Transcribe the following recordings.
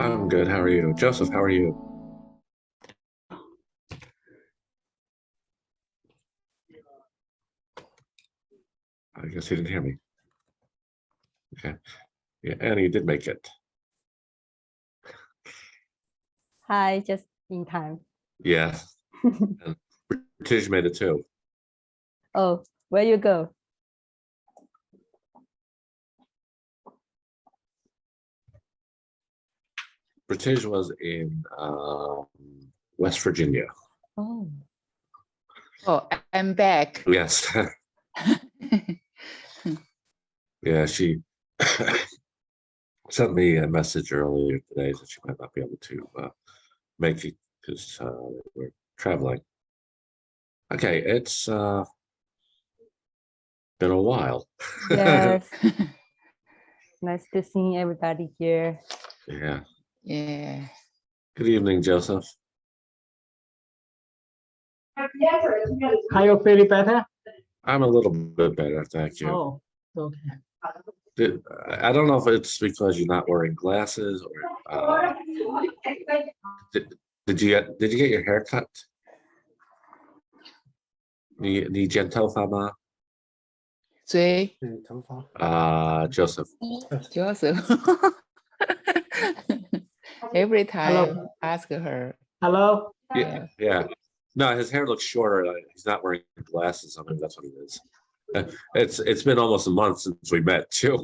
I'm good. How are you? Joseph, how are you? I guess he didn't hear me. Okay. Yeah, Annie, you did make it. Hi, just in time. Yeah. And British made it too. Oh, where you go? British was in West Virginia. Oh, Oh, I'm back. Yes. Yeah, she sent me a message earlier today that she might not be able to make it because we're traveling. Okay, it's been a while. yes. Nice to see everybody here. Yeah. Yeah. Good evening, Joseph. Are you feeling better? I'm a little bit better, thank you. Oh, okay. I don't know if it's because you're not wearing glasses or did you get your hair cut? 你剪头发吗？谁 Joseph. Joseph. Every time Hello. ask her. Hello. Yeah. No, his hair looks shorter. He's not wearing glasses. I mean, that's what it is. It's been almost a month since we met too.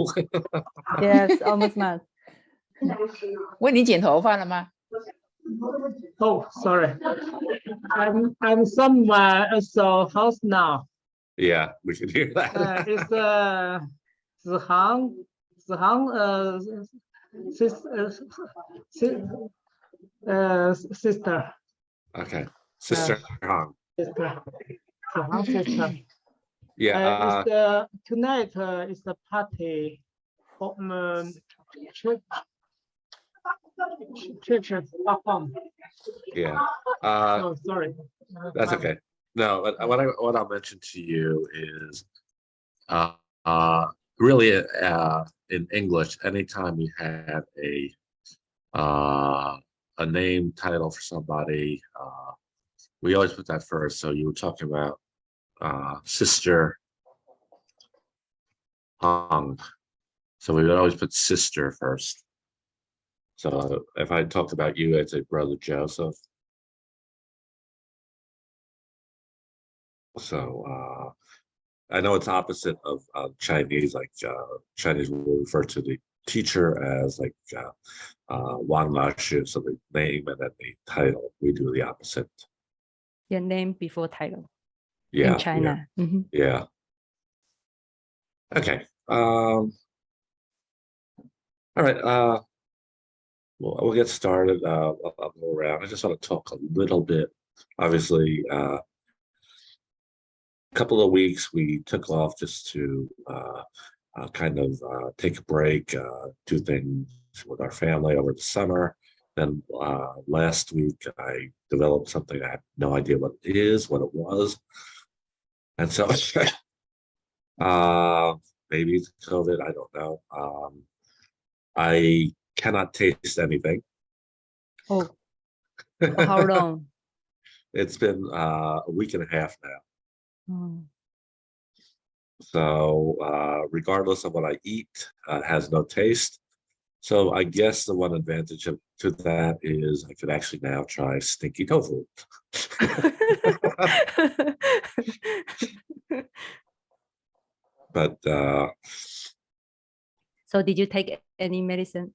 Yes, almost month. 问你剪头发了吗？ Oh, sorry. I'm somewhere at the house now. Yeah, we can hear that. It's sister. Okay, Sister Hong. Sister. Zihang sister. Yeah. Tonight is the party of church home. Yeah. Oh, sorry. That's okay. No, what I'll mention to you is really in English, anytime you have a name title for somebody, we always put that first. So you were talking about Sister Hong. So we would always put sister first. So if I talked about you, I'd say Brother Joseph. So I know it's opposite of Chinese, like Chinese will refer to the teacher as like Wang La Shi, so the name and then the title. We do the opposite. Your name before title Yeah. in China. Mhm. Yeah. Okay. All right. We'll get started. I'll go around. I just want to talk a little bit. Obviously, a couple of weeks we took off just to kind of take a break, do things with our family over the summer. Then last week I developed something I had no idea what it is, what it was, and so maybe it's COVID. I don't know. I cannot taste anything. Oh, for how long? It's been a week and a half now. Oh, So regardless of what I eat, it has no taste. So I guess the one advantage to that is I could actually now try stinky tofu. But So did you take any medicine?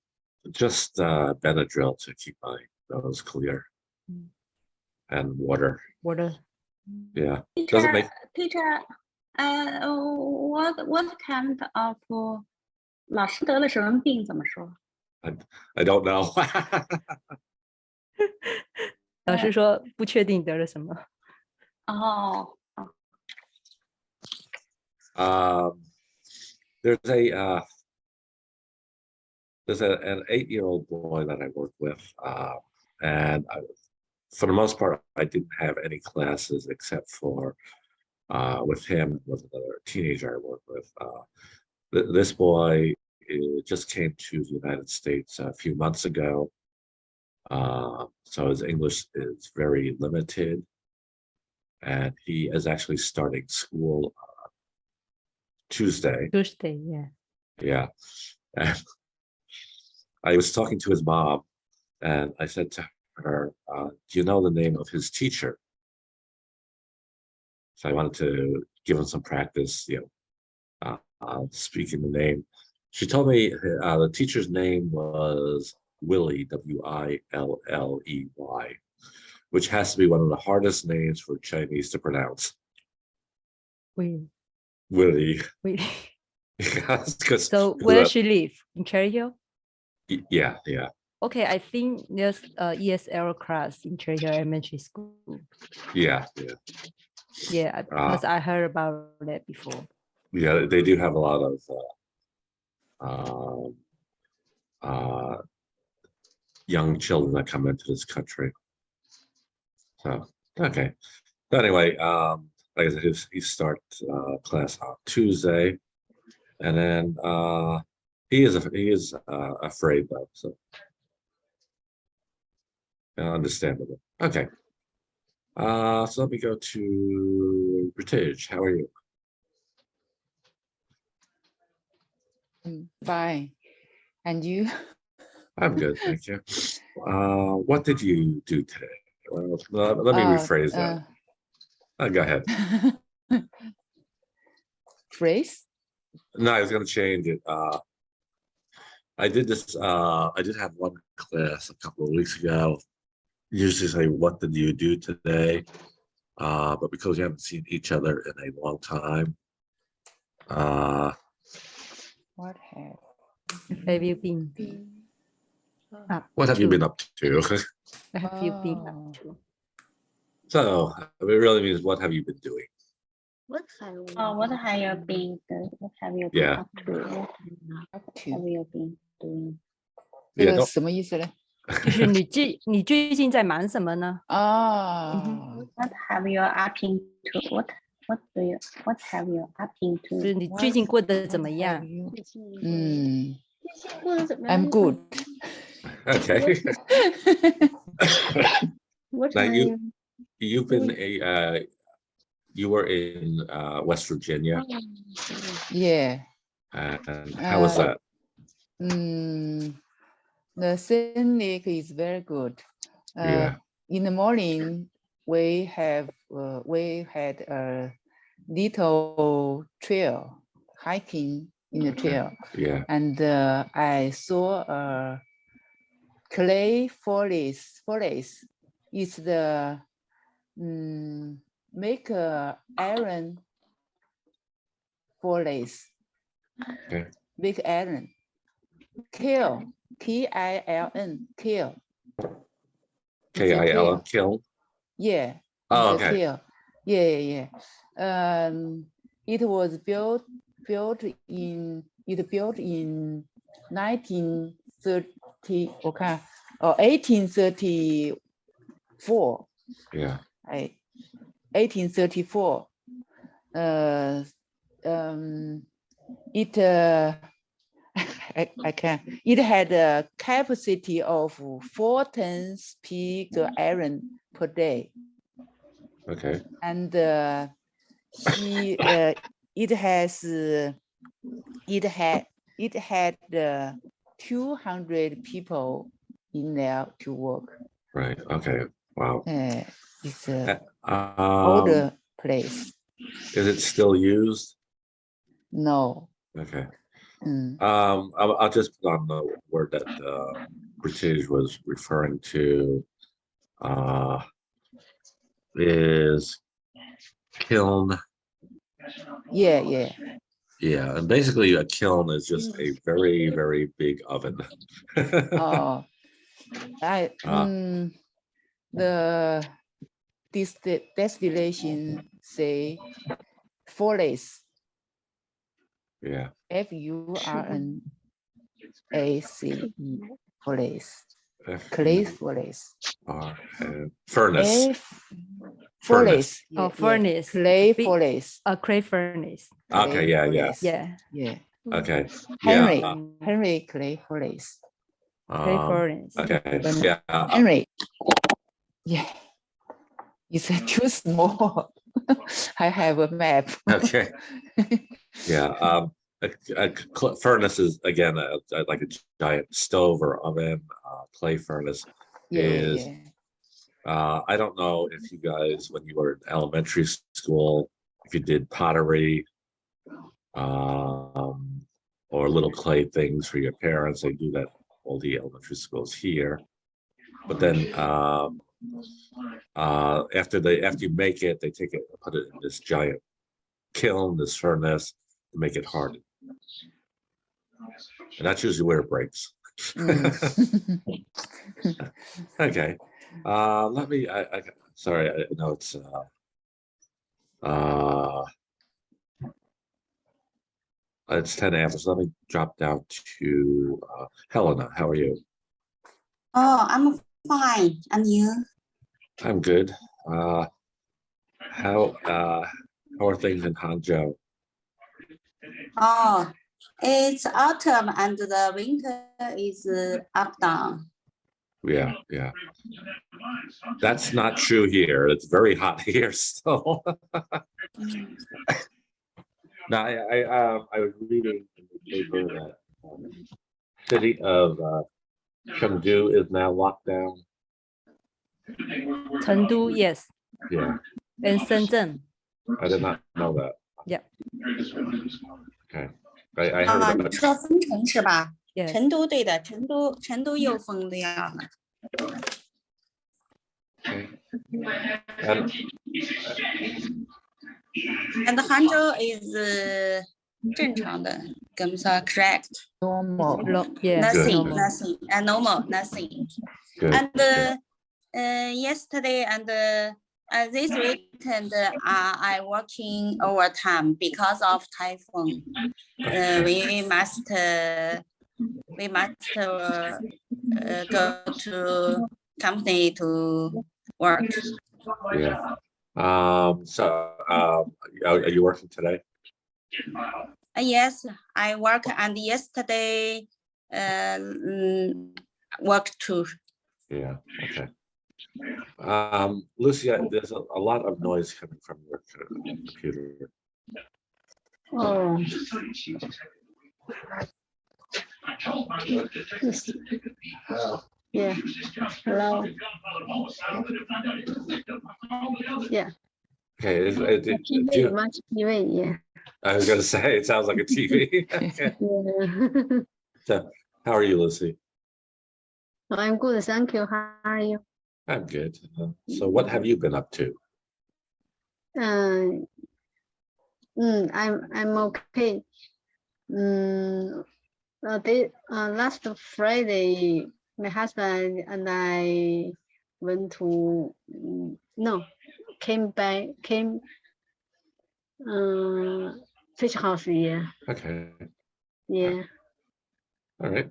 just Benadryl to keep my nose clear and water. Water? Yeah. Doesn't make Teacher, what kind of 老师得了什么病？怎么说？ I don't know. 老师说不确定得了什么。哦， There's an 8-year-old boy that I work with, and for the most part, I didn't have any classes except for with him, with another teenager I work with. This boy just came to the United States a few months ago, So his English is very limited, and he is actually starting school Tuesday. Tuesday, yeah. Yeah. And I was talking to his mom, and I said to her, do you know the name of his teacher? So I wanted to give him some practice, speaking the name. She told me the teacher's name was Willie, Willey, which has to be one of the hardest names for Chinese to pronounce. We Willie. so So where she live? In Cherry Hill? Yeah. Okay, I think there's a ESL class in Cherry Hill Elementary School. Yeah. Yeah, because I heard about that before. Yeah, they do have a lot of young children that come into this country. So, okay. But anyway, like I said, he starts class on Tuesday, and then he is afraid though, so understandable. Okay. So let me go to British. How are you? Fine. And you? I'm good, thank you. What did you do today? Well, let me rephrase that. Go ahead. Phrase? No, I was going to change it. I did this. I did have one class a couple of weeks ago. Usually say, "What did you do today?" But because we haven't seen each other in a long time, What Have you been up what have you to? been up to? Have you been up to? So it really means, what have you been doing? what have you been doing? What have you been Yeah. up to? What up have to? you been doing? 这 Yeah, 个 don't. 什么意思呢？就是你最近在忙什么呢？啊， What have you up into? What have you up 就 into? 是你最近过得怎么 What 样 have？you- 嗯，过得怎么样 I'm good. Okay. What Now are you you you've been you were in West Virginia, Yeah. and how was that? The scenic is very good. Yeah. In the morning, we had a little trail, hiking in the trail, Yeah. and I saw a clay forest. Forest is the make a iron forest. Okay. Big iron. Kill. K-I-L-N. Kill. K-I-L, kill. Yeah. Oh, it's a okay. kill. Yeah. It was built in 1930 我看 1834. Yeah. 1834. It had a capacity of 4 tons pig iron per day, Okay. and it had 200 people in there to work. Right. Okay. Wow. It's a Um, older place. is it still used? No. Okay. Mm. I'll just put on the word that British was referring to is kiln. Yeah. Yeah, and basically a kiln is just a very, very big oven. Oh, the distillation say forest. Yeah. F-U-R-N-A-C-E, forest. Clay forest. Furnace. Forest. Oh, furnace. Clay Big- forest. A clay furnace. Okay, yeah. Yeah. Okay. Henry, Yeah. Henry Clay forest. Playfulness. Okay. But Yeah. Henry, yeah, it's too small. I have a map. Okay. Yeah. A furnace is again like a giant stove or oven. Clay furnace is. I don't know if you guys, when you were in elementary school, if you did pottery, or little clay things for your parents. They do that all the elementary schools here. But then after you make it, they take it and put it in this giant kiln, this furnace, to make it harden. And that's usually where it breaks. Okay. Let me. Sorry. I know it's. It's 10 after, so let me drop down to Helena. How are you? Oh, I'm fine. And you? I'm good. How are things in Hangzhou? Oh, it's autumn and the winter is up down. Yeah. That's not true here. It's very hot here still. Now, I was reading in the paper that city of Chengdu is now locked down. Chengdu, yes. Yeah. And Shenzhen. I did not know that. Yeah. Okay. I heard 你 about 说封城是吧？ Yes. 成都对的，成都又封的呀。 okay. And Hangzhou is 正常的 correct. Normal. Yes, Nothing, normal. nothing, and normal, nothing. Good. And yesterday and this weekend, I working overtime because of typhoon. We must go to company to work. Yeah. So are you working today? Yes, I work and yesterday work too. Yeah. Okay. Lucia, there's a lot of noise coming from your computer. Oh. Yeah. Hello. Yeah. Okay. TV, much TV, yeah. I was going to say, it sounds like a TV. Yeah. So, how are you, Lucy? I'm good, thank you. How are you? I'm good. So what have you been up to? I'm okay. Last Friday, my husband and I went to came fish house, yeah. Okay. Yeah. All right.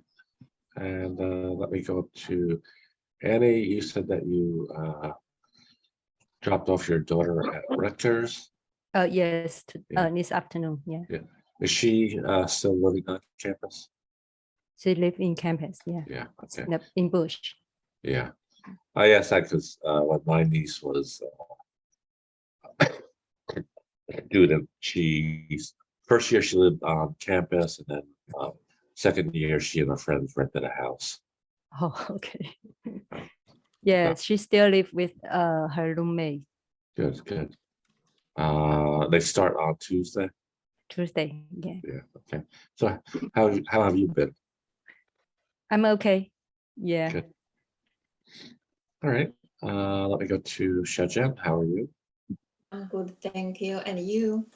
And let me go up to Annie. You said that you dropped off your daughter at Rutgers. Yes, Yeah. this afternoon, yeah. Is she still living on campus? She live in campus, yeah. Yeah. Okay. In Bush. Yeah. I asked that because when my niece was student, first year she lived on campus, and then second year she and her friends rented a house. Oh, okay. Yeah, she still live with her roommate. Good. They start on Tuesday. Tuesday, yeah. Yeah. Okay. So how have you been? I'm okay. Yeah. Good. All right. Let me go to Shajan. How are you? I'm good, thank you. And you?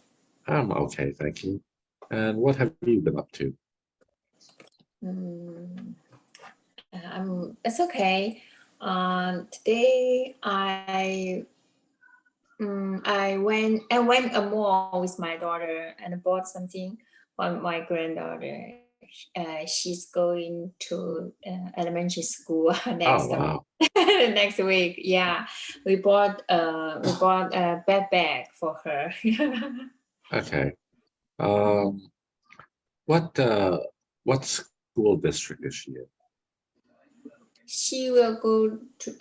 I'm okay, thank you. And what have you been up to? It's okay. Today I went a mall with my daughter and bought something for my granddaughter. She's going to elementary school next week. Yeah, we bought a backpack for her. Okay. What school district is she in? she will go to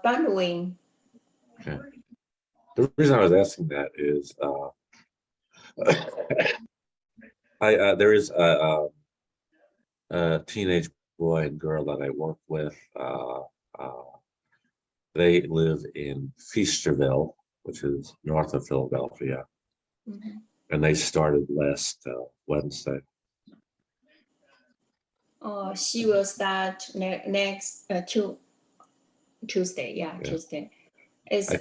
bundling. Okay. The reason I was asking that is there is a teenage boy and girl that I work with. They live in Feasterville, which is north of Philadelphia, and they started last Wednesday. Oh, she will start next Tuesday. Yeah, Tuesday. It's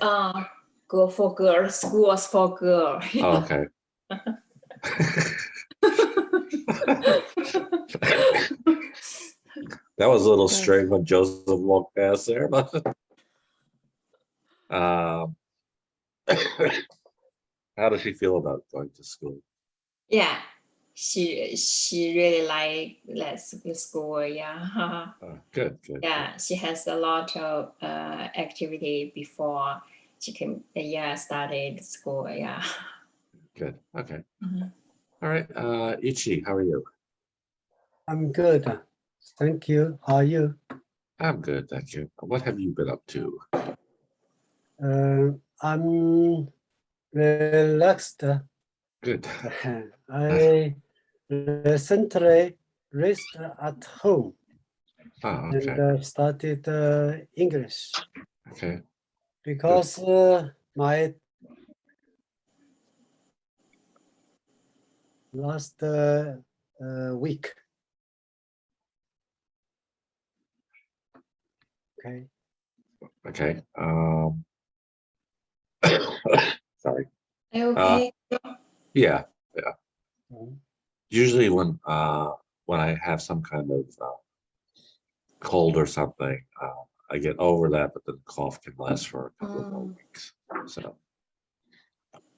go for girls, schools for girls. Oh, okay. That was a little strange when Joseph walked past there, but how does she feel about going to school? Yeah, she really like school. Yeah. Good. Yeah, she has a lot of activity before she can started school. Yeah. Good. Okay. All right. Ichi, how are you? I'm good. Thank you. How are you? I'm good, thank you. What have you been up to? I'm relaxed. Good. I recently raised at home Okay. and started English Okay. because my last week. Okay. Okay. Sorry. Are you okay? Yeah. Mhm. Usually when I have some kind of cold or something, I get over that, but the cough can last for a couple of more weeks. So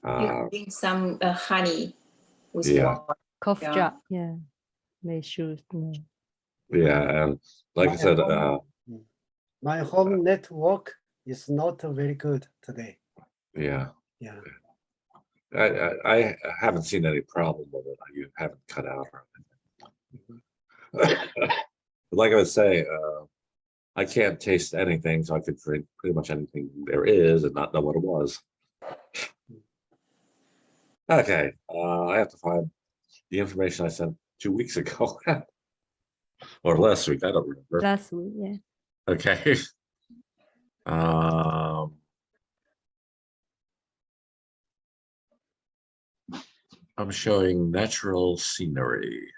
You drink some honey with yeah. water. Cough Yeah. drop. Yeah. They should. Yeah, and like I said, My home network is not very good today. yeah. Yeah. I haven't seen any problem with it. You haven't cut out or anything. But like I was saying, I can't taste anything, so I could drink pretty much anything there is and not know what it was. Okay, I have to find the information I sent 2 weeks ago or last week. I don't remember. Last week, yeah. Okay. I'm showing natural scenery.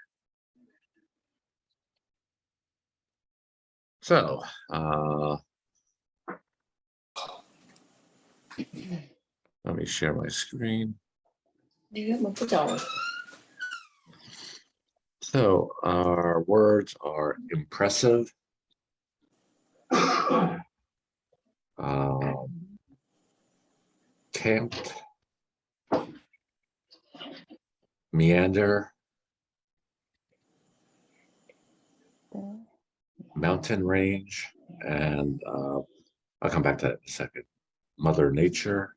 So, let me share my screen. So our words are impressive, camped, meander, mountain range, and I'll come back to that in a second. Mother Nature,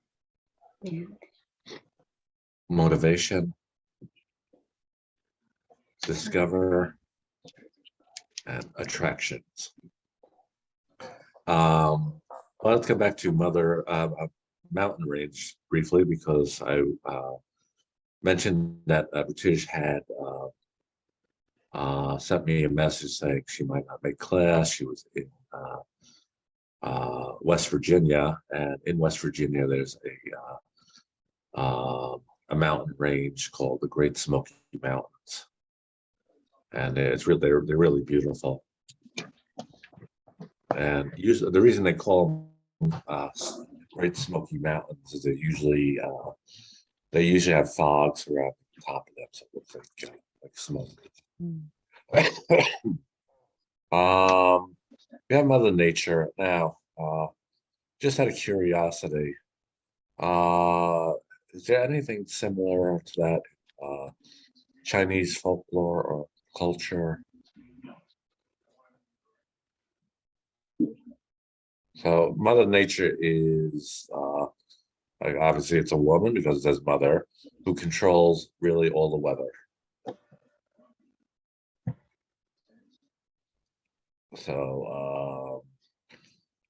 motivation, discover, and attractions. Let's come back to mountain range briefly, because I mentioned that British had sent me a message saying she might not make class. She was in West Virginia, and in West Virginia there's a mountain range called the Great Smoky Mountains, and they're really beautiful. And usually the reason they call them Great Smoky Mountains is they usually have fogs around the top of them, so it looks like smoke. We have Mother Nature now. Just out of curiosity, is there anything similar to that Chinese folklore or culture? So Mother Nature is obviously it's a woman, because it says mother, who controls really all the weather. So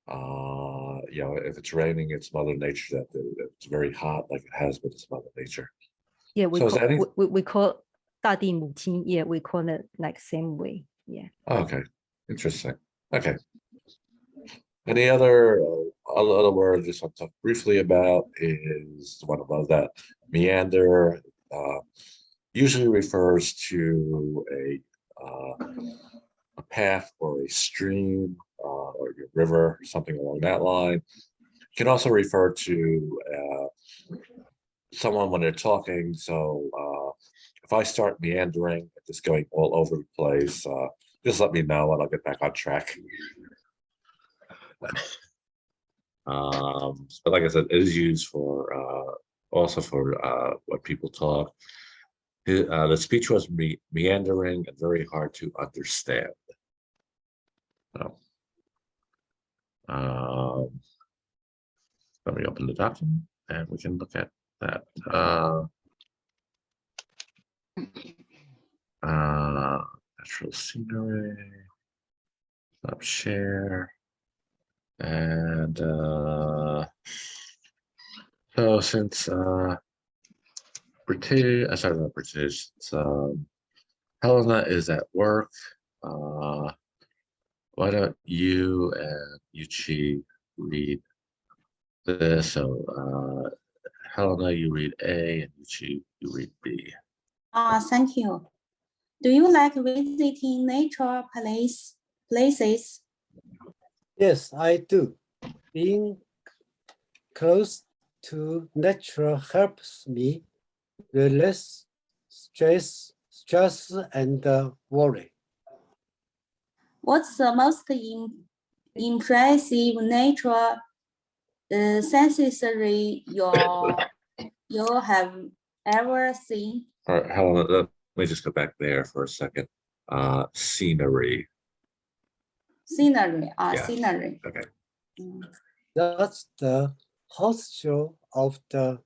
You know, if it's raining, it's Mother Nature. That if it's very hot, like it has been, it's Mother Nature. Yeah, we So is call, any- we call 大地母亲. Yeah, we call it like same way. Yeah. Okay, interesting. Okay. Any other other word just want to talk briefly about is the one above that. Meander usually refers to a path or a stream or a river, something along that line. Can also refer to someone when they're talking. So if I start meandering, just going all over the place, just let me know and I'll get back on track. But like I said, it is used for also for when people talk. The speech was meandering and very hard to understand. So, let me open the document and we can look at that. Natural scenery. Stop share. And so since British, sorry, not British, Helena is at work. Why don't you and Yuchi read this? So Helena, you read A, and Yuchi, you read B. Thank you. Do you like visiting nature places? Yes, I do. Being close to nature helps me release stress and worry. What's the most impressive nature sensory you have ever seen? All right, Helena, let me just go back there for a second. Scenery. Scenery. Yeah. Scenery. Okay. That's the horseshoe of the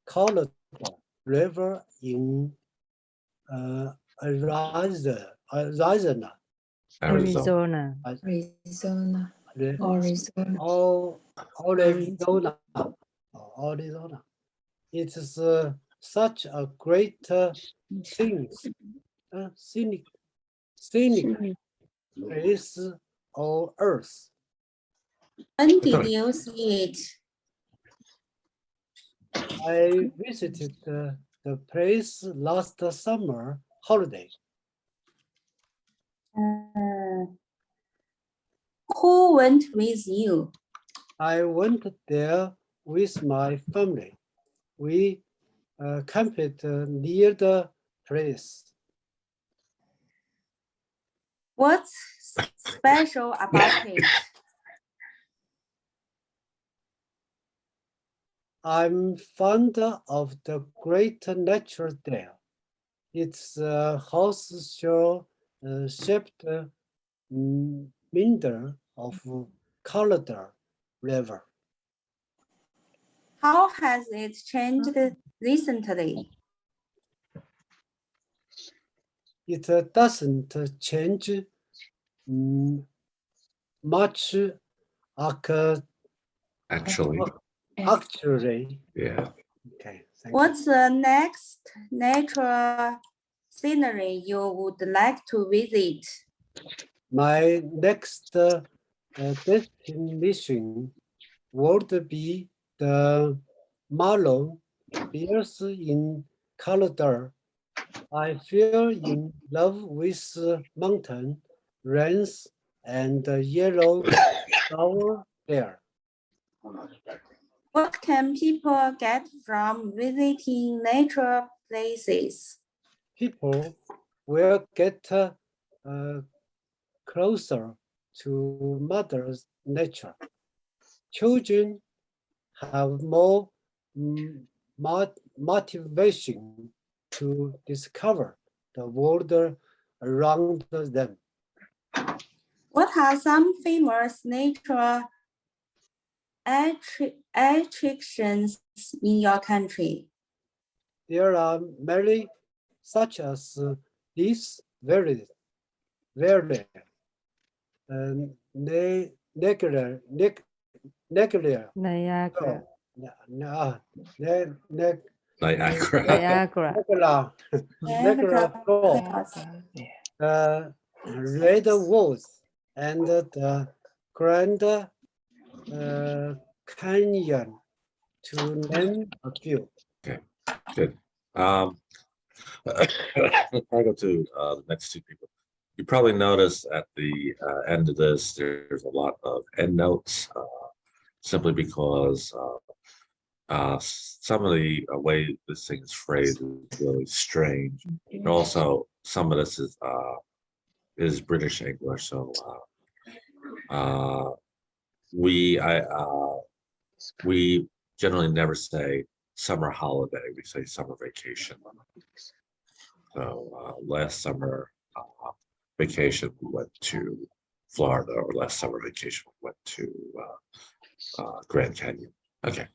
Colorado River in Arizona. Arizona. Arizona. Arizona. It is such a great thing, scenic place on earth. When did you see it? I visited the place last summer holiday. Who went with you? I went there with my family. We camped near the place. What's special about it? I'm fond of the great nature there. It's a horseshoe-shaped meander of Colorado River. How has it changed recently? It doesn't change much Actually, actually. yeah. Okay. What's the next natural scenery you would like to visit? My next destination would be the Maroon Bells in Colorado. I fell in love with mountain rains and yellow flower there. What can people get from visiting nature places? People will get closer to Mother Nature. Children have more motivation to discover the world around them. What are some famous nature attractions in your country? There are many, such as this very Niagara Niagara. Niagara. Niagara. Niagara. Niagara Falls. Red Woods and the Grand Canyon, to name a few. Okay, good. I'll go to the next two people. You probably notice at the end of this, there's a lot of endnotes, simply because some of the way this thing is phrased is really strange. And also, some of this is British English, so we generally never say summer holiday. We say summer vacation. So last summer vacation we went to Florida, or last summer vacation we went to Grand Canyon. Okay.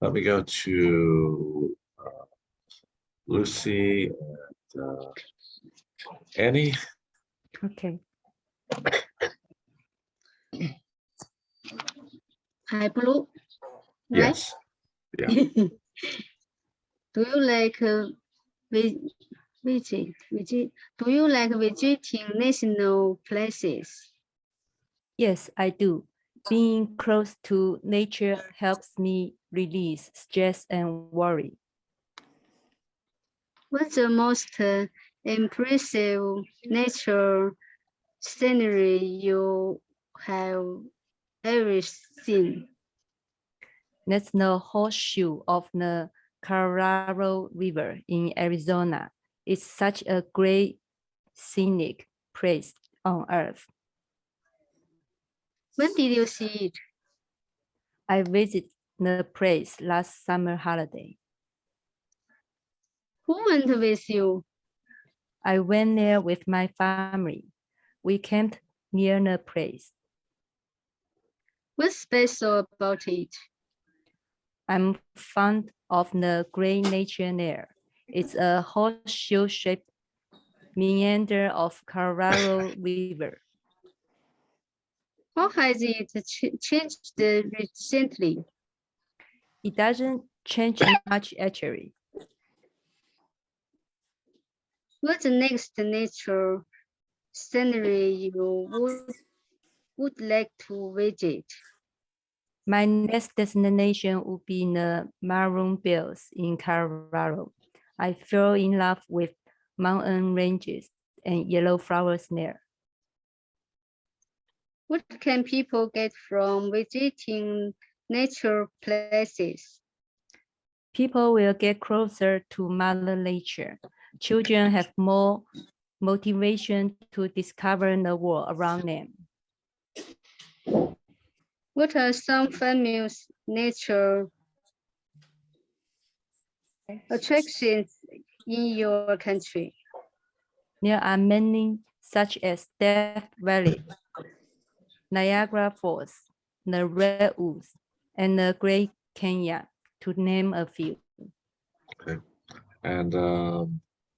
Let me go to Lucy and Annie. Okay. Hi, Blue. Right? Yes. Yeah. Do you like Do you like visiting national places? Yes, I do. Being close to nature helps me release stress and worry. What's the most impressive nature scenery you have ever seen? That's the horseshoe of the Colorado River in Arizona. It's such a great scenic place on earth. When did you see it? I visited the place last summer holiday. Who went with you? I went there with my family. We camped near the place. What's special about it? I'm fond of the great nature there. It's a horseshoe-shaped meander of Colorado River. How has it changed recently? It doesn't change much actually. What's the next nature scenery you would like to visit? My next destination would be the Maroon Bells in Colorado. I fell in love with mountain ranges and yellow flowers there. What can people get from visiting nature places? People will get closer to Mother Nature. Children have more motivation to discover the world around them. What are some famous nature attractions in your country? There are many, such as Death Valley, Niagara Falls, the Redwoods, and the Great Canyon, to name a few. Okay. And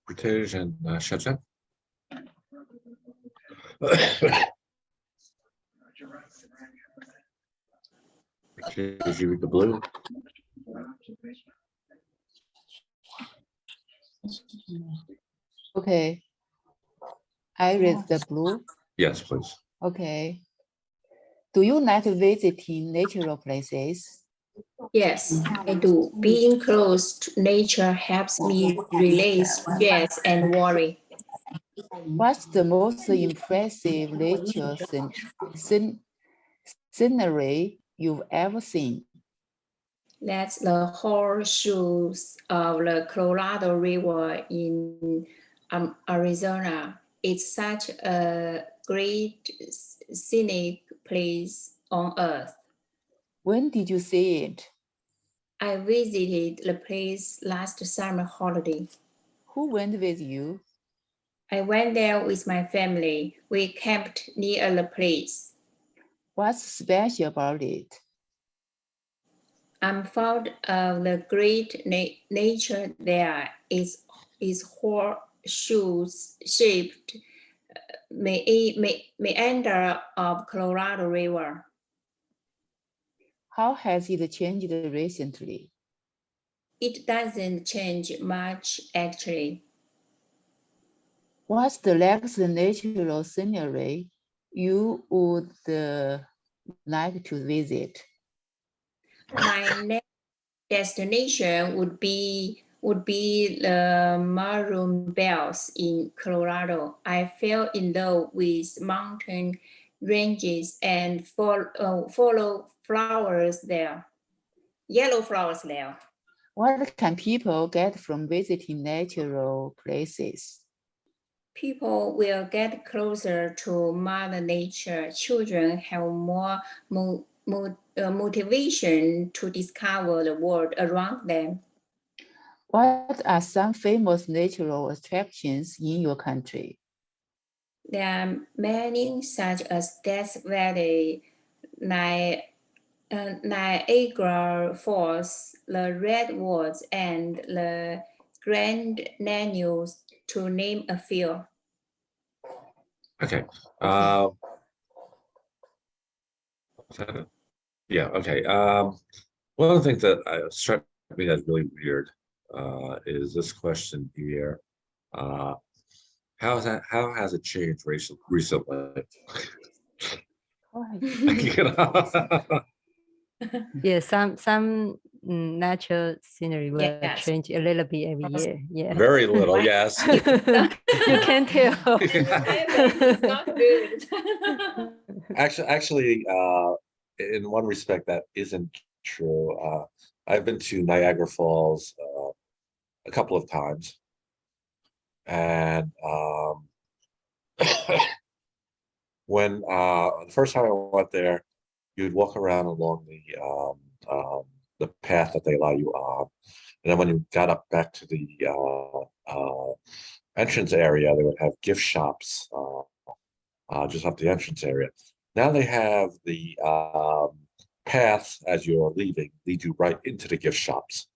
British and Shenzhen. Did you read the blue? Okay. I read the blue. Yes, please. Okay. Do you like visiting natural places? Yes, I do. Being close to nature helps me release stress and worry. What's the most impressive nature scenery you've ever seen? That's the horseshoes of the Colorado River in Arizona. It's such a great scenic place on earth. When did you see it? I visited the place last summer holiday. Who went with you? I went there with my family. We camped near the place. What's special about it? I'm fond of the great nature there. It's horseshoe-shaped meander of Colorado River. How has it changed recently? It doesn't change much actually. What's the next natural scenery you would like to visit? My next destination would be the Maroon Bells in Colorado. I fell in love with mountain ranges and follow flowers there. Yellow flowers there. What can people get from visiting natural places? People will get closer to Mother Nature. Children have more motivation to discover the world around them. What are some famous natural attractions in your country? There are many, such as Death Valley, Niagara Falls, the Redwoods, and the Grand Canyons, to name a few. Okay. Yeah, okay. One of the things that struck me as really weird is this question here. How has it changed recently? You know? Yeah, some natural scenery will Yes. change a little bit every year. Yeah. Very little, yes. You can tell. It's not good. Actually, in one respect, that isn't true. I've been to Niagara Falls a couple of times, and when the first time I went there, you'd walk around along the path that they allow you on, and then when you got up back to the entrance area, they would have gift shops just off the entrance area. Now they have the path as you're leaving lead you right into the gift shops.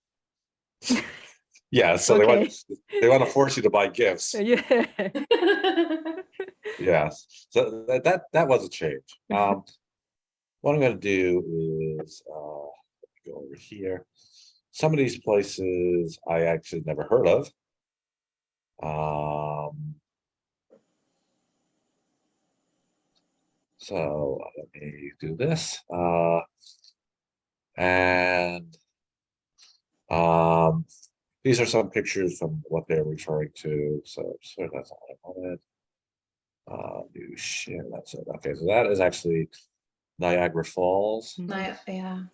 Yeah, so Okay. they want to force you to buy gifts. Yeah. Yes, so that was a change. What I'm going to do is go over here. Some of these places I actually never heard of. So let me do this. And these are some pictures from what they're referring to. So that's all I wanted. Do share, that's it. Okay, so that is actually Niagara Falls. Yeah.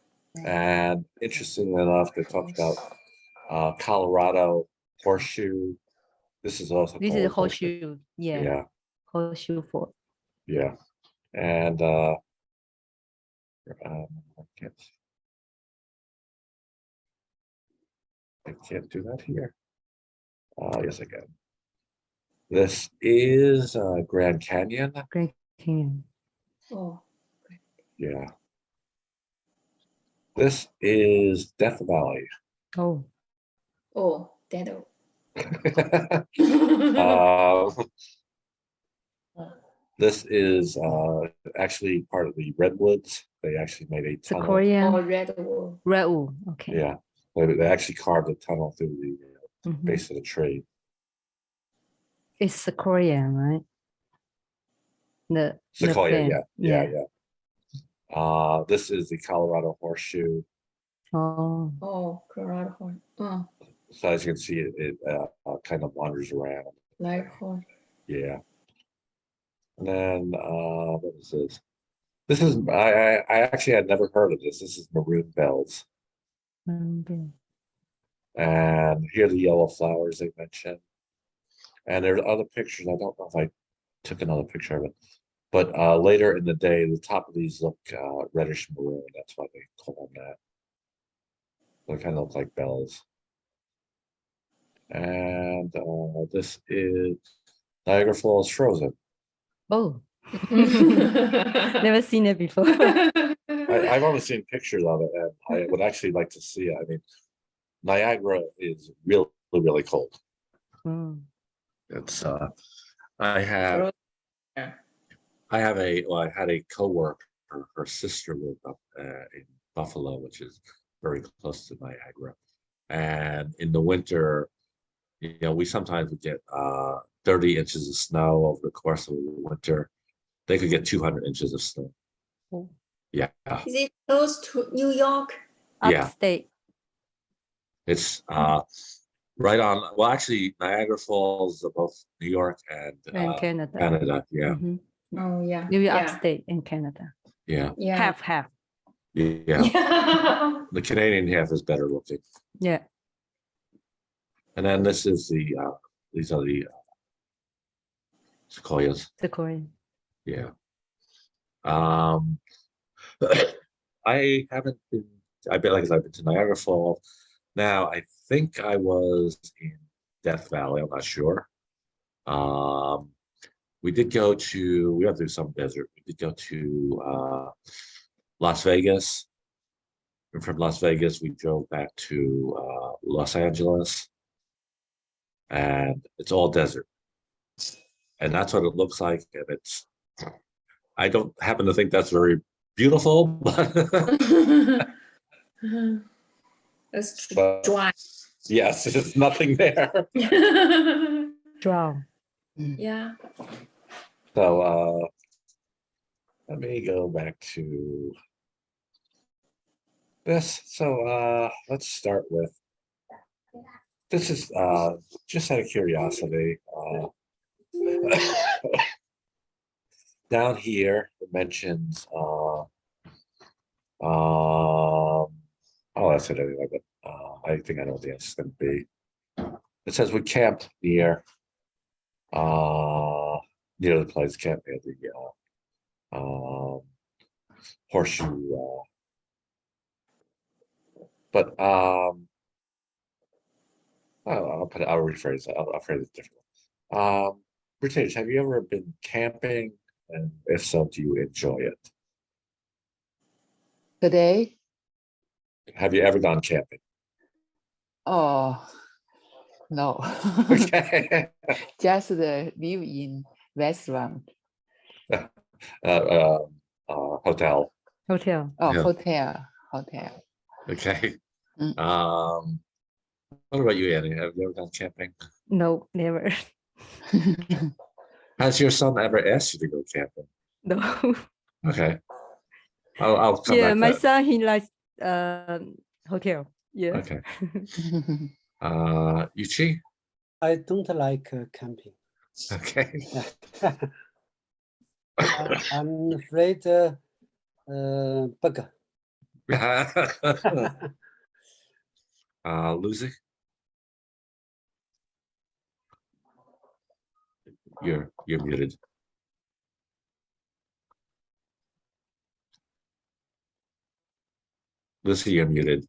And interestingly enough, they talked about Colorado horseshoe. This is also This is called horseshoe. Yeah. Yeah, Horseshoe Fort. yeah. And I can't do that here. Yes, I can. This is Grand Canyon. Grand Canyon. Oh. Yeah. This is Death Valley. Oh. Oh, that. This is actually part of the redwoods. They actually made a tunnel. Sequoia. Oh, redwood. Redwood. Okay. Yeah, they actually carved a tunnel through the base of the tree. It's sequoia, right? The Sequoia, fan. yeah. This is the Colorado horseshoe. Oh. Oh, Colorado horse. Oh, So as you can see, it kind of wanders around. like horse. Yeah. And then what is this? This is I actually had never heard of this. This is Maroon Bells. And here are the yellow flowers they mentioned. And there's other pictures. I don't know if I took another picture of it. But later in the day, the top of these look reddish maroon. That's why they call them that. They kind of look like bells. And this is Niagara Falls frozen. Oh. Never seen it before. I've only seen pictures of it, and I would actually like to see it. I mean, Niagara is really, really cold. It's I have I had a coworker, her sister lived up in Buffalo, which is very close to Niagara. And in the winter, we sometimes would get 30 inches of snow over the course of the winter. They could get 200 inches of snow. Oh. Yeah. Is it close to New York? Yeah. Upstate. It's right on. Well, actually, Niagara Falls are both New York and Canada. Canada. Yeah. Mhm. Oh, yeah. New York Yeah. Upstate in Canada. Yeah. Yeah. Half. Yeah. The Canadian half is better looking. Yeah. And then this is these are the sequoias. Sequoia. Yeah. I haven't been. I've been to Niagara Falls. Now I think I was in Death Valley. I'm not sure. We did go to. We went through some desert. We did go to Las Vegas. And from Las Vegas, we drove back to Los Angeles, and it's all desert. And that's what it looks like. And it's. I don't happen to think that's very beautiful, but It's but dry. yes, there's nothing there. Drow. Yeah. So let me go back to this. So let's start with this is just out of curiosity. Down here it mentions oh, that's it anyway, but I think I know what the answer is going to be. It says we camped near the place, camped near the horseshoe. But I'll rephrase it. I'll phrase it differently. British, have you ever been camping? And if so, do you enjoy it? Today, Have you ever gone camping? oh, no. Okay. Just live in restaurant. Hotel. Hotel. Oh, Yeah. hotel. Okay. Mm. What about you, Annie? Have you ever gone camping? No, never. Has your son ever asked you to go camping? No. Okay. I'll come Yeah, back my to son, he likes hotel. Yeah. that. Okay. Yuchi? I don't like camping. Okay. I'm afraid bug. Lucy? You're muted. Lucy, you're muted.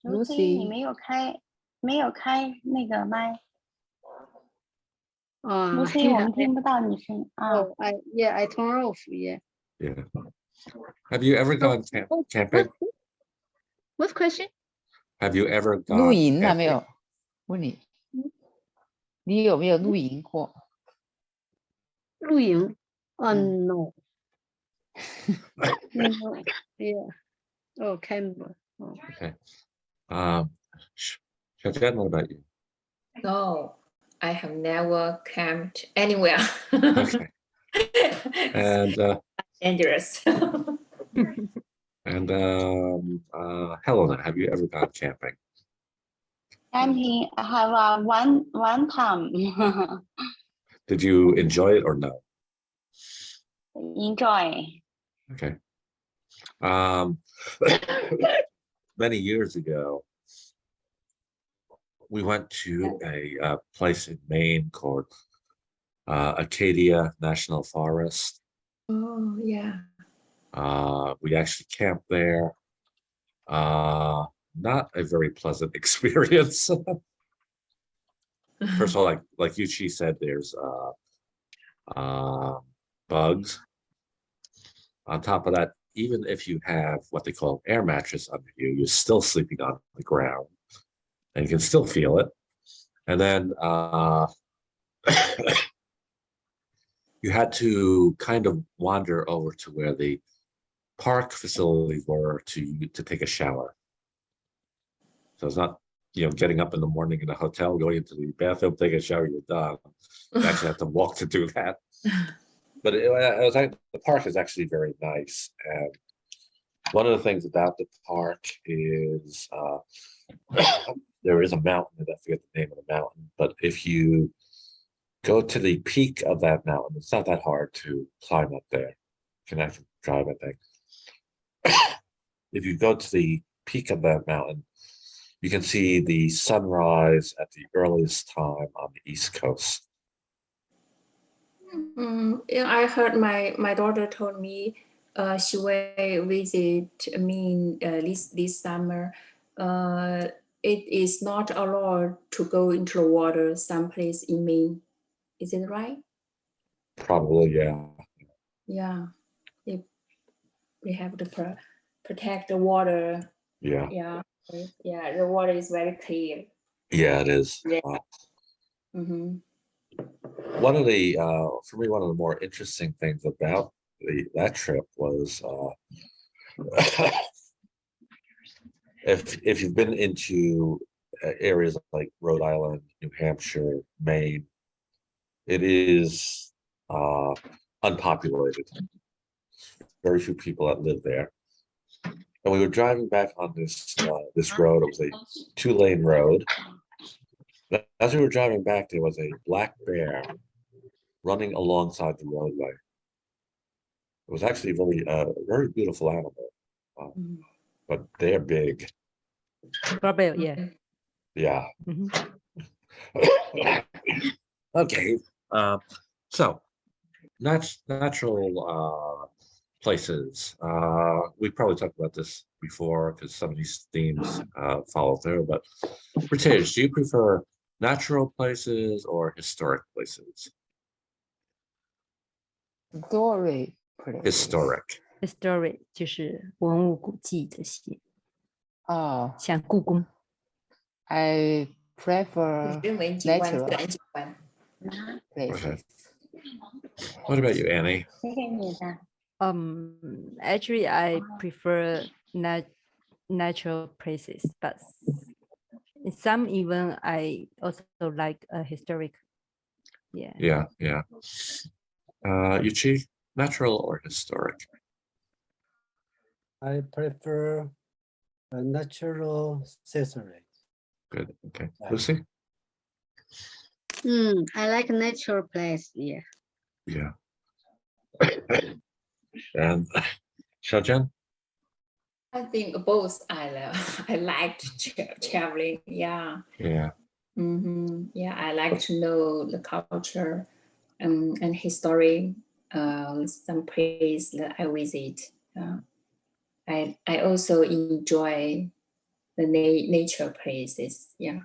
Lucy 你没有开那个麦， Lucy 我们听不到你声啊。 Oh, I turn off. Yeah. Yeah. Have you ever gone camping? What question? Have you ever 露 gone 营了 camping? 没有？问你，你有没有露营过？露营? Mm. No. No. Yeah. Oh, camp. Oh. Okay. Shazan, what about you? No, I have never camped anywhere. Okay. It's And dangerous. Helena, have you ever gone camping? Camping, I have one time. Did you enjoy it or no? Enjoy. Okay. Many years ago, we went to a place in Maine called Acadia National Forest. Oh, yeah. We actually camped there. Not a very pleasant experience. First of all, like Yuchi said, there's bugs. On top of that, even if you have what they call air mattress under you, you're still sleeping on the ground and you can still feel it. And then you had to kind of wander over to where the park facilities were to take a shower. So it's not, getting up in the morning in a hotel, going into the bathroom, taking a shower, you're done. You actually have to walk to do that. But the park is actually very nice. And one of the things about the park is there is a mountain, and I forget the name of the mountain, but if you go to the peak of that mountain, it's not that hard to climb up there. You can actually drive, I think. If you go to the peak of that mountain, you can see the sunrise at the earliest time on the East Coast. Yeah, I heard my daughter told me she will visit me this summer. It is not allowed to go into the water someplace in Maine. Is it right? Probably, yeah. Yeah, we have to protect the water. Yeah. Yeah, yeah. The water is very clear. Yeah, it is. Yeah. Mm-hmm. One of the for me, one of the more interesting things about that trip was if you've been into areas like Rhode Island, New Hampshire, Maine, it is unpopulated. Very few people that live there. And we were driving back on this road. It was a 2-lane road. As we were driving back, there was a black bear running alongside the roadway. It was actually a very beautiful animal, but they're big. Probably, yeah. Yeah. Mhm. Okay. So natural places. We probably talked about this before because some of these themes follow through. But British, do you prefer natural places or historic places? Story places. Historic. Historic 就是文物古迹这些， Oh, 像故宫。 I prefer 人文景观 natural 自然景观。 places. Okay. What about you, Annie? 谁给你的？ Actually, I prefer natural places, but in some even I also like a historic. Yeah. Yeah, yeah. Yuchi, natural or historic? I prefer a natural scenery. Good. Okay. Yeah. Lucy? I like natural place. Yeah. Yeah. And Xiaojian? I think both I love. I like traveling. Yeah. Yeah. Yeah, I like to know the culture and history. Some place that I visit. I also enjoy the nature places. Yeah.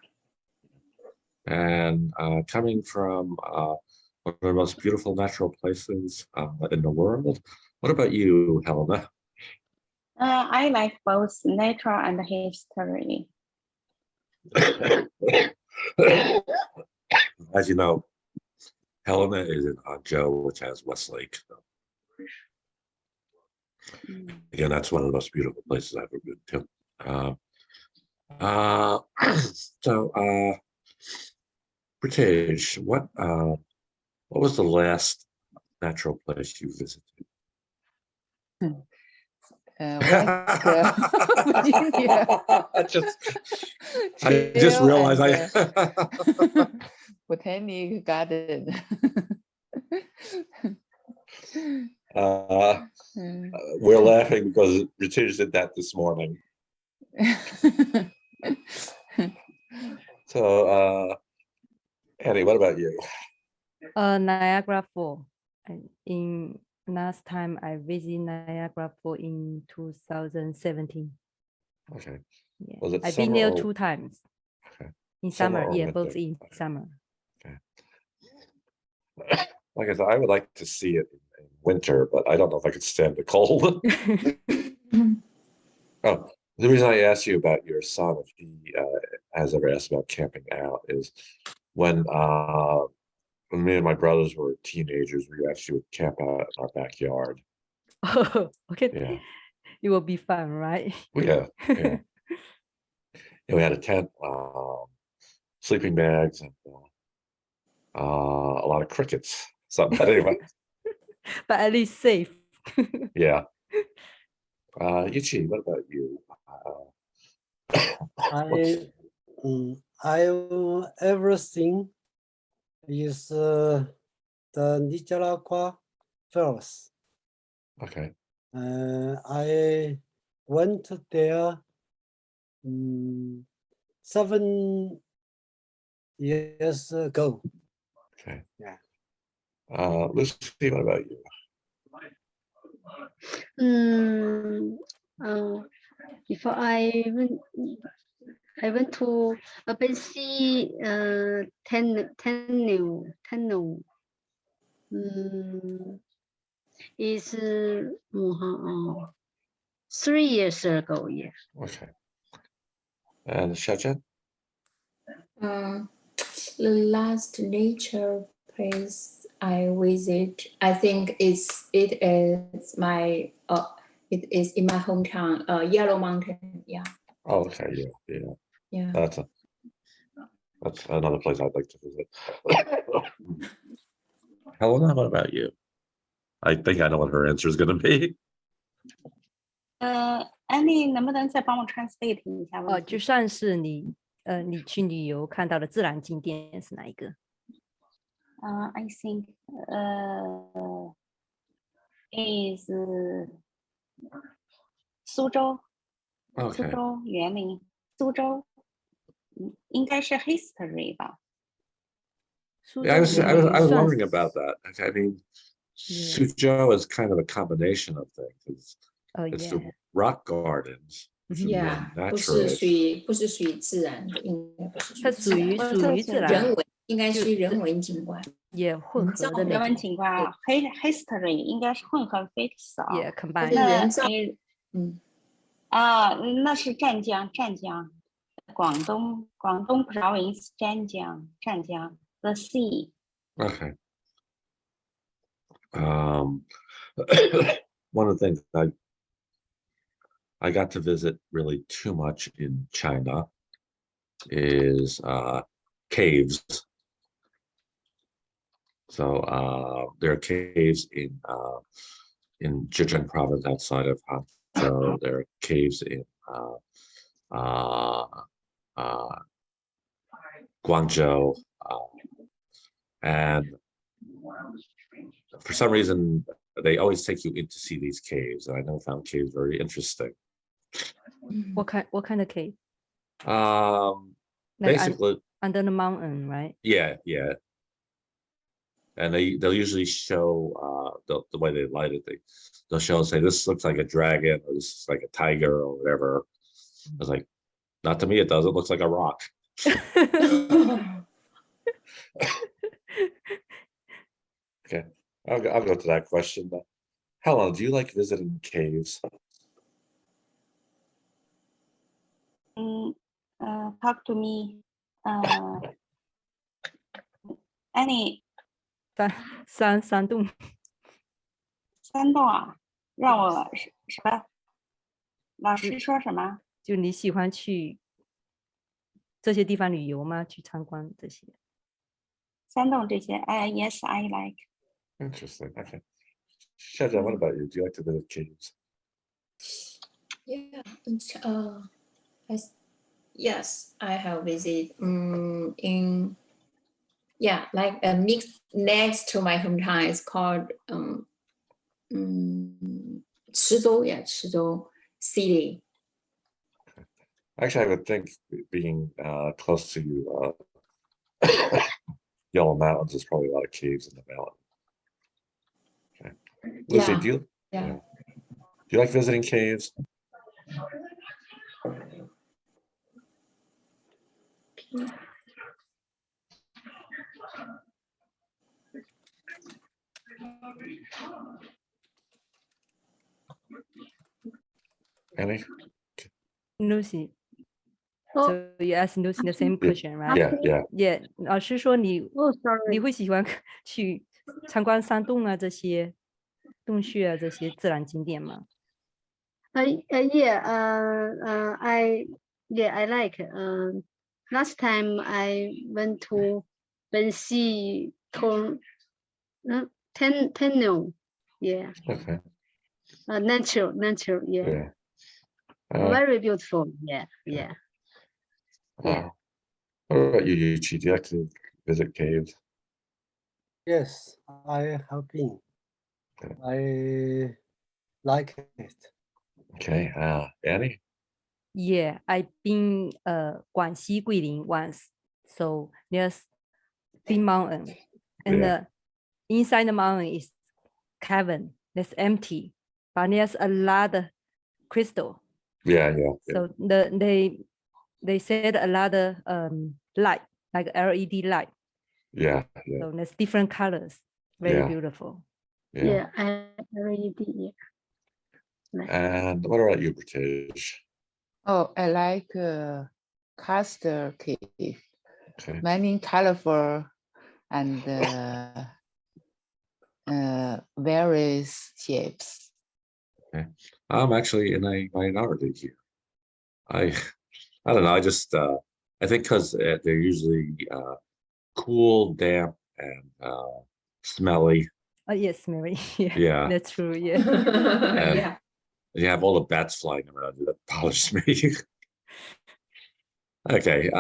And coming from one of the most beautiful natural places in the world, what about you, Helena? I like both nature and history. As you know, Helena is in Anzhou, which has Westlake. Again, that's one of the most beautiful places I've ever been to. British, what was the last natural place you visited? Virginia. I just realized Botanic Garden. We're laughing because British did that this morning. So, Annie, what about you? Niagara Falls. In last time I visited Niagara Falls in 2017. Okay. Yeah. Was it I've been there summer or- 2 times. Okay. In Summer summer, or yeah, winter? both in summer. Like I said, I would like to see it in winter, but I don't know if I could stand the cold. Oh, the reason I asked you about your son, if he has ever asked about camping out, is when when me and my brothers were teenagers, we actually would camp out in our backyard. Oh, okay. Yeah. It will be fun, right? Yeah. And we had a tent, sleeping bags, and a lot of crickets. So, but anyway, But at least safe. yeah. Yuchi, what about you? I've ever seen is the Nicaragua Falls. Okay. I went there 7 years ago. Okay. Yeah. Lucy, what about you? Before I went to open sea tunnel. Is 3 years ago. Yeah. Okay. And Xiaojian? The last nature place I visit, I think it is my it is in my hometown, Yellow Mountain. Yeah. Oh, okay. Yeah. Yeah. Yeah. That's another place I'd like to visit. Helena, what about you? I think I know what her answer is going to be. Annie 能不能再帮我 translate 一下问题？就算是你去旅游看到的自然景点是哪一个？ I think is 苏州，苏 Okay. 州园林，苏州，应该是 history 吧？ Yeah, I was 苏州园林 wondering 算 about that. I mean, Yeah. Suzhou is kind of a combination of things. It's yeah. the rock gardens, which is Yeah， more 不是 naturalist. 不是属于自然的，应该不是它属于自然属于自然人文，应该是人文景观。也混合的那人文种，景观啊，history 应该是混合 fix 啊。也 combine 是人造那是湛江，广东 province 湛江 the sea。 Okay. One of the things I got to visit really too much in China is caves. So there are caves in Zhejiang province outside of Hangzhou. There are caves in Guangzhou, and for some reason they always take you in to see these caves, and I never found caves very interesting. What kind of cave? Like Basically, under the mountain, right? yeah. And they'll usually show the way they light it. They'll show, say, this looks like a dragon, or this is like a tiger, or whatever. I was like, not to me, it does. It looks like a rock. Okay, I'll go to that question. Helen, do you like visiting caves? Talk to me. Annie 山洞，山洞啊，让我什么？老师说什么？就你喜欢去这些地方旅游吗？去参观这些？山洞这些，Yes, I like. Interesting. Okay. Shaja, what about you? Do you like to visit caves? Yeah, yes, I have visited in like a mix next to my hometown. It's called Chizhou, Chizhou City. Actually, I would think being close to Yellow Mountains, there's probably a lot of caves in the mountain. Okay. Lucy, do you like visiting caves? Annie? Lucy, Oh, So you asked Lucy the same question, right? Yeah. Yeah. 老师说你 oh, sorry. 你会喜欢去参观山洞啊这些洞穴啊这些自然景点吗？ Yeah. I like. Last time I went to Benxi Tenno. Yeah. Okay. Nature. Yeah. Yeah. Very beautiful. Yeah. Yeah. What about you, Yuchi? Do you like to visit caves? Yes, I have been. Okay. I like it. Okay. Annie? Yeah, I've been Guangxi Guilin once. So there's big mountain, and Yeah. inside the mountain is cavern that's empty, but there's a lot of crystal. Yeah. So they said a lot of light, like LED light. Yeah. So there's different colors. Very Yeah. beautiful. Yeah. I already did. Yeah. And what about you, British? Oh, I like Castor Cave. Okay. Many colorful and various shapes. I'm actually in a minority here. I don't know. I just I think because they're usually cool, damp, and smelly. Oh yes, Mary. Yeah, Yeah. that's true. Yeah. And Yeah. you have all the bats flying around you that bothers me. Okay.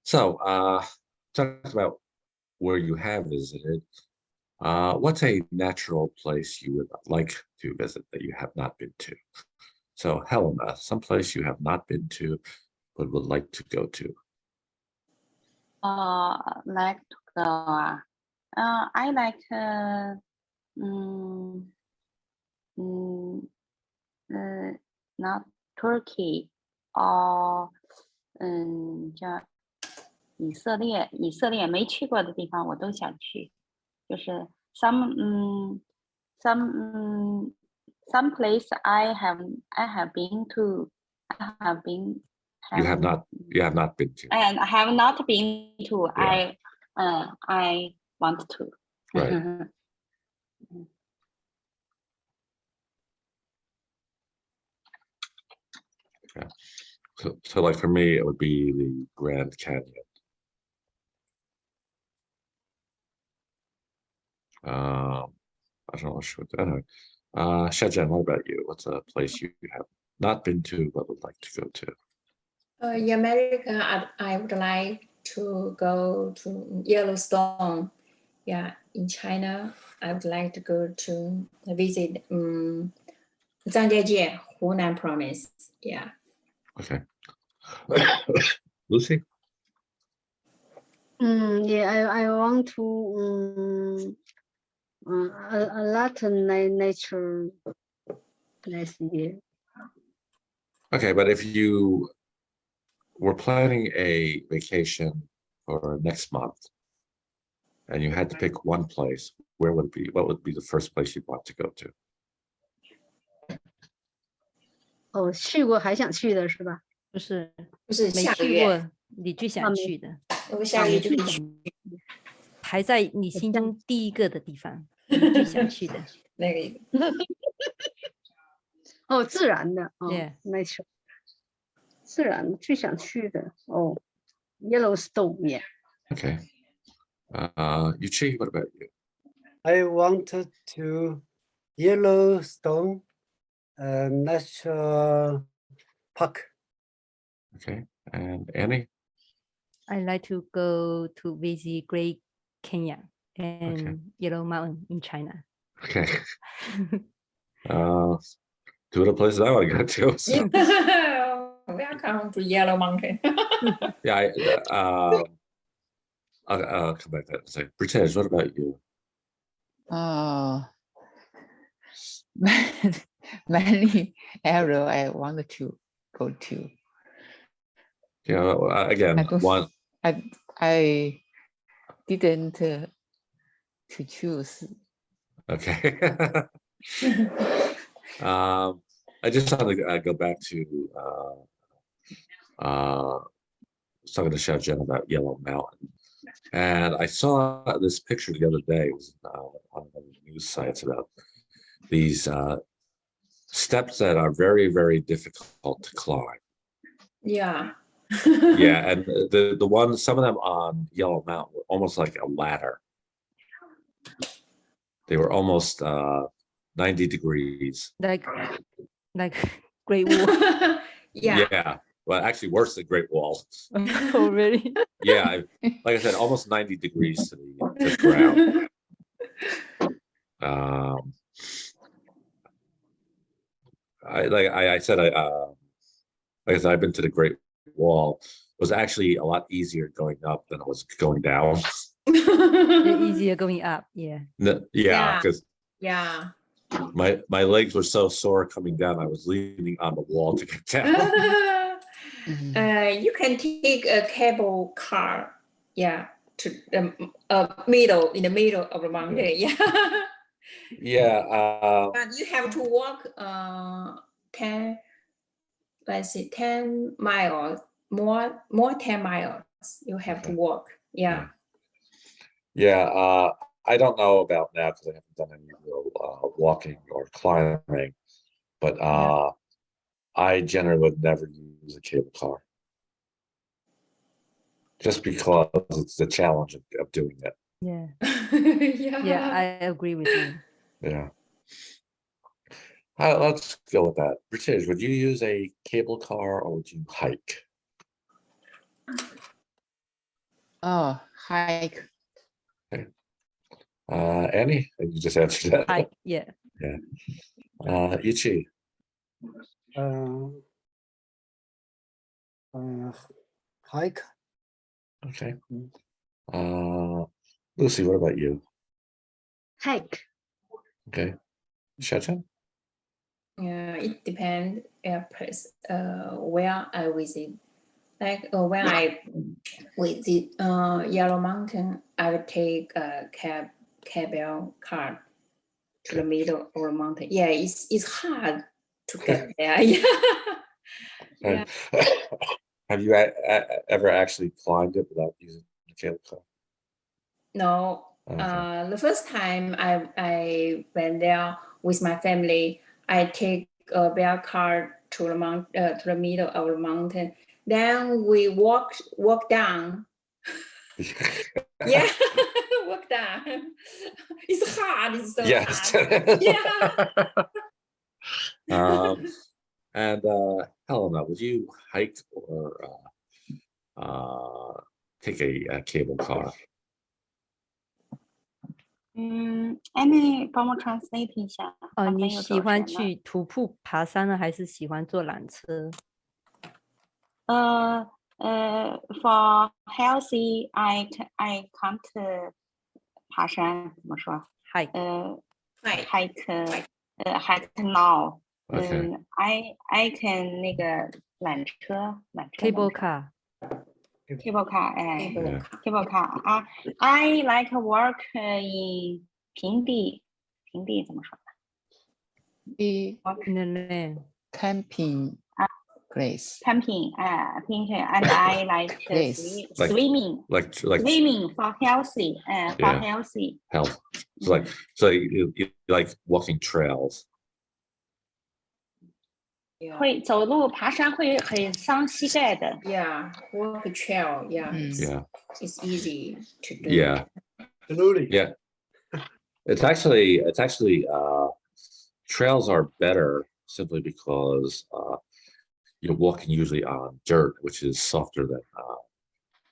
So talk about where you have visited. What's a natural place you would like to visit that you have not been to? So Helena, someplace you have not been to but would like to go to. Like to go. I like not Turkey or 叫以色列没去过的地方我都想去，就是 some place I have been to. You have not been to. And I have not been to. Yeah. I want to. Right. Yeah. So like for me, it would be the Grand Canyon. I don't know. Anyway, Shajan, what about you? What's a place you have not been to but would like to go to? In America, I would like to go to Yellowstone. Yeah, in China, I would like to go to visit Zhangjiajie, Hunan province. Yeah. Okay. Lucy? Yeah, I want to a lot of nature place here. Okay, but if you were planning a vacation for next month and you had to pick one place, where would it be? What would be the first place you'd want to go to? 哦，去过还想去的是吧？不是不是没下个月，去过，你最想去的，我下个月就可以去排在你心中第一个的地方，你最想去的。那个。哦，自然的哦 Yeah. ，nature， 自然最想去的哦，Yellowstone yeah. Okay. Yuchi, what about you? I wanted to Yellowstone National Park. Okay. And Annie? I like to go to visit Great Canyon and Yellow Mountain in China. Okay. Two of the places I want to go to. So. Welcome to Yellow Mountain. Yeah, I'll come back to that in a second. British, what about you? Many areas I wanted to go to. Yeah, again, one. I didn't to choose. Okay. I just want to go back to So I'm going to show Jen about Yellow Mountain. And I saw this picture the other day. It was on one of the news sites about these steps that are very, very difficult to climb. Yeah. Yeah, and the ones, some of them on Yellow Mountain were almost like a ladder. They were almost 90 degrees. Like Great Wall. Yeah. Well, actually worse than Great Wall. Oh, really? Yeah, like I said, almost 90 degrees to the ground. I said, I've been to the Great Wall. It was actually a lot easier going up than it was going down. Easier going up. Yeah. Yeah, because Yeah. my legs were so sore coming down. I was leaning on the wall to get down. You can take a cable car, yeah, to the middle, in the middle of the mountain, yeah. Yeah. But you have to walk 10 miles, more 10 miles. You have to walk, yeah. Yeah, I don't know about now because I haven't done any real walking or climbing, but I generally would never use a cable car. Just because it's the challenge of doing it. Yeah. Yeah. Yeah, I agree with you. Yeah. Let's go with that. British, would you use a cable car or would you hike? Oh, hike. Okay. Annie, you just answered that. Hike, yeah. Yeah. Ichi. Hike. Okay. Lucy, what about you? Hike. Okay. Shachen? Yeah, it depends where I visit. Like when I visit Yellow Mountain, I would take a cable car to the middle of the mountain. Yeah, it's hard to get there. Yeah. Have you ever actually climbed it without using the cable car? No. Okay. The first time I went there with my family, I take a bear car to the middle of the mountain. Then we walk down. Yeah, walk down. It's hard. It's so Yes. hard. Yeah. And Helena, would you hike or take a cable car? Annie 帮我 translate 一下。你喜欢去徒步爬山呢，还是喜欢坐缆车？ For healthy, I can't 爬山怎么说 ？Hike. Hike now. Okay. I can 那个缆车 Cable car. Cable car. Yeah. Cable car. I like work in 平地怎么说 In the land. Camping place. Camping. And I like swimming. Like Swimming for healthy. For Yeah. healthy. health. So you like walking trails. 会走路爬山会很伤膝盖的。 Yeah, walk a trail. Yeah, Yeah. it's easy to do. Yeah. Absolutely. Yeah. It's actually trails are better simply because you're walking usually on dirt, which is softer than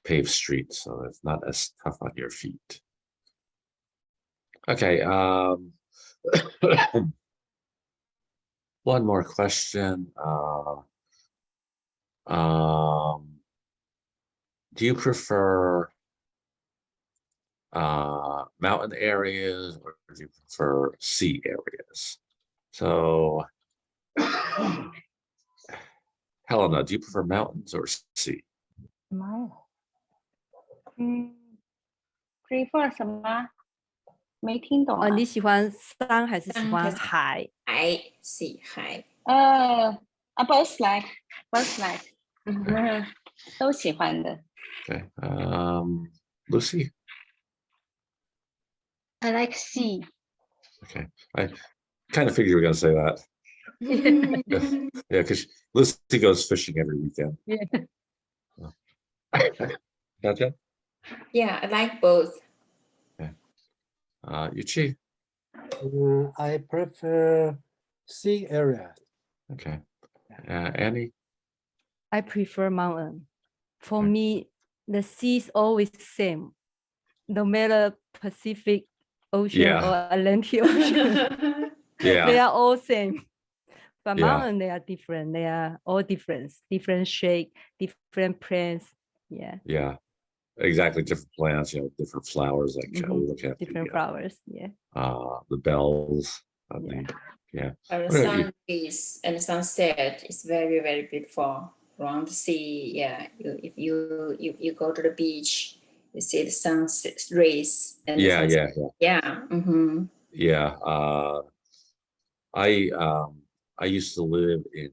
paved streets, so it's not as tough on your feet. Okay. One more question. Do you prefer mountain areas or do you prefer sea areas? So, Helena, do you prefer mountains or sea? Prefer 什么？没听懂啊。你喜欢山还是喜欢海？海，sea, 海。Both like. 都喜欢的。 Okay. Lucy. I like sea. Okay. I kind of figured you were going to say that. Yeah, because Lucy goes fishing every weekend. Yeah. Gotcha. Yeah, I like both. Yuchi. I prefer sea area. Okay. Annie. I prefer mountain. For Okay. me, the sea is always same, no matter Pacific Ocean Yeah. or Atlantic Ocean. They Yeah. are all same. But Yeah. mountain, they are different. They are all different shape, different plants. Yeah. Yeah. Exactly. Different plants, different flowers, like we look at Different flowers. Yeah. the bells. Yeah. The What about you? sun is and sunset is very, very beautiful around the sea. Yeah, if you go to the beach, you see the sun rays and the Yeah. sunset. Yeah. Yeah. I used to live in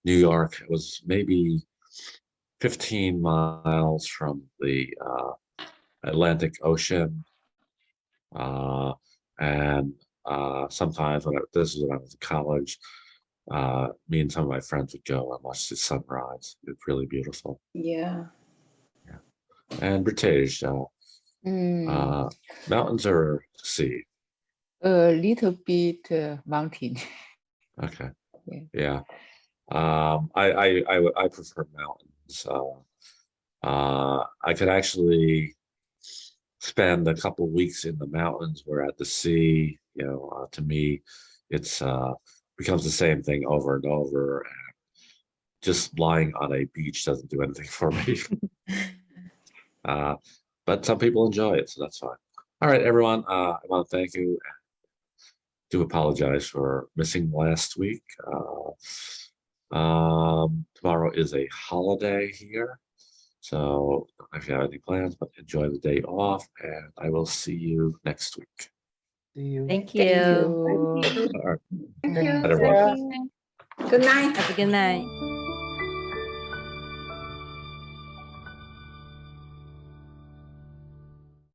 New York. It was maybe 15 miles from the Atlantic Ocean. And sometimes this is when I was in college, me and some of my friends would go and watch the sunrise. It's really beautiful. Yeah. And British, mountains or sea? A little bit mountain. Okay. Yeah. I prefer mountains. I could actually spend a couple weeks in the mountains, where at the sea, to me, it's becomes the same thing over and over. And just lying on a beach doesn't do anything for me. But some people enjoy it, so that's fine. All right, everyone. I want to thank you. Do apologize for missing last week. Tomorrow is a holiday here, so I don't know if you have any plans, but enjoy the day off, and I will see you next week. See you. Thank you. All right. Thank you. Everyone. Good night. Have a good night.